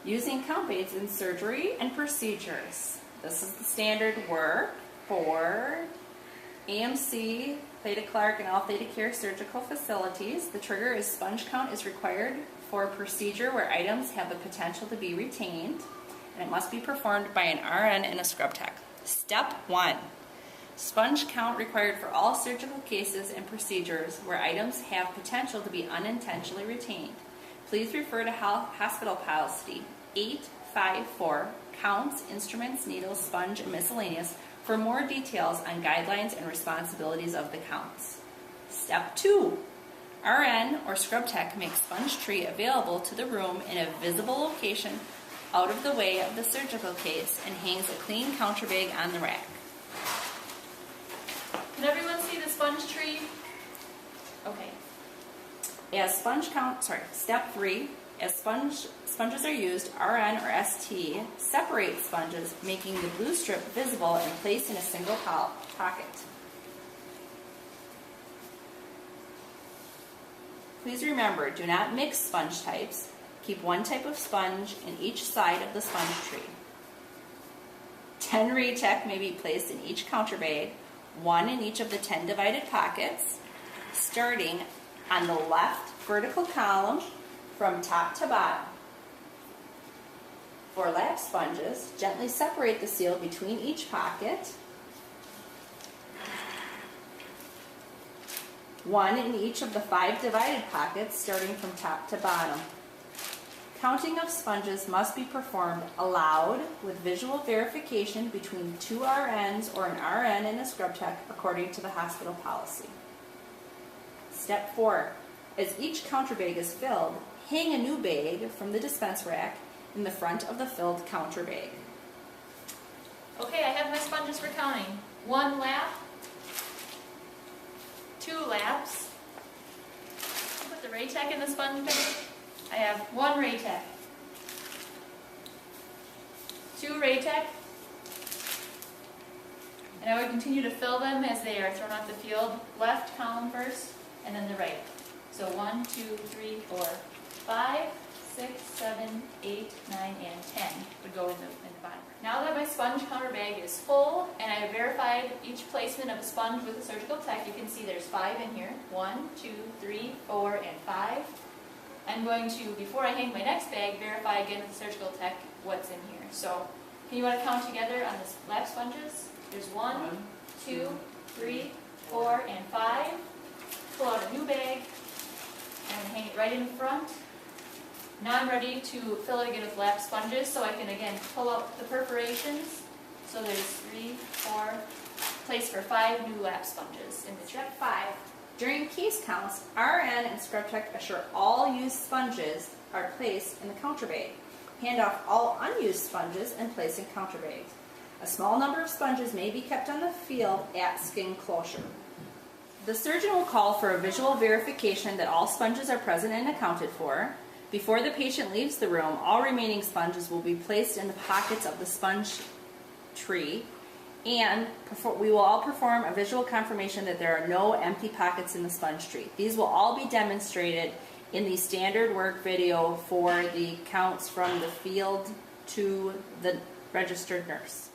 Using count aids in surgery and procedures. This is the standard work for AMC, Theta Clark, and all Theta Care surgical facilities. The trigger is sponge count is required for a procedure where items have the potential to be retained, and it must be performed by an RN and a scrub tech. Step 1. Sponge count required for all surgical cases and procedures where items have potential to be unintentionally retained. Please refer to hospital policy 854, counts, instruments, needles, sponge, and miscellaneous for more details on guidelines and responsibilities of the counts. Step 2. RN or scrub tech makes sponge tray available to the room in a visible location out of the way of the surgical case and hangs a clean counter bag on the rack. Can everyone see the sponge tree? Okay. Step 3, as sponges are used, RN or ST separates sponges, making the blue strip visible and placed in a single pocket. Please remember, do not mix sponge types. Keep one type of sponge in each side of the sponge tree. 10 Raytech may be placed in each counter bag, 1 in each of the 10 divided pockets, starting on the left vertical column from top to bottom. For lap sponges, gently separate the seal between each pocket, 1 in each of the 5 divided pockets starting from top to bottom. Counting of sponges must be performed aloud with visual verification between 2 RNs or an RN and a scrub tech according to the hospital policy. Step 4. As each counter bag is filled, hang a new bag from the dispense rack in the front of the filled counter bag. Okay, I have my sponges for counting. 1 lap, 2 laps. Put the Raytech in the sponge bag. I have 1 Raytech, 2 Raytech, and I would continue to fill them as they are thrown off the field. Left column first, and then the right. So 1, 2, 3, 4, 5, 6, 7, 8, 9, and 10 would go in the bottom. Now that my sponge counter bag is full, and I have verified each placement of a sponge with a surgical tech, you can see there's 5 in here. 1, 2, 3, 4, and 5. I'm going to, before I hang my next bag, verify again with the surgical tech what's in here. So, can you want to count together on the lap sponges? There's 1, 2, 3, 4, and 5. Pull out a new bag and hang it right in front. Now I'm ready to fill it again with lap sponges, so I can again pull out the perforations. So there's 3, 4, place for 5 new lap sponges in the Step 5. During case counts, RN and scrub tech assure all used sponges are placed in the counter bag. Hand off all unused sponges and place in counter bags. A small number of sponges may be kept on the field at skin closure. The surgeon will call for a visual verification that all sponges are present and accounted for. Before the patient leaves the room, all remaining sponges will be placed in the pockets of the sponge tree, and we will all perform a visual confirmation that there are no empty pockets in the sponge tree. These will all be demonstrated in the standard work video for the counts from the field to the registered nurse.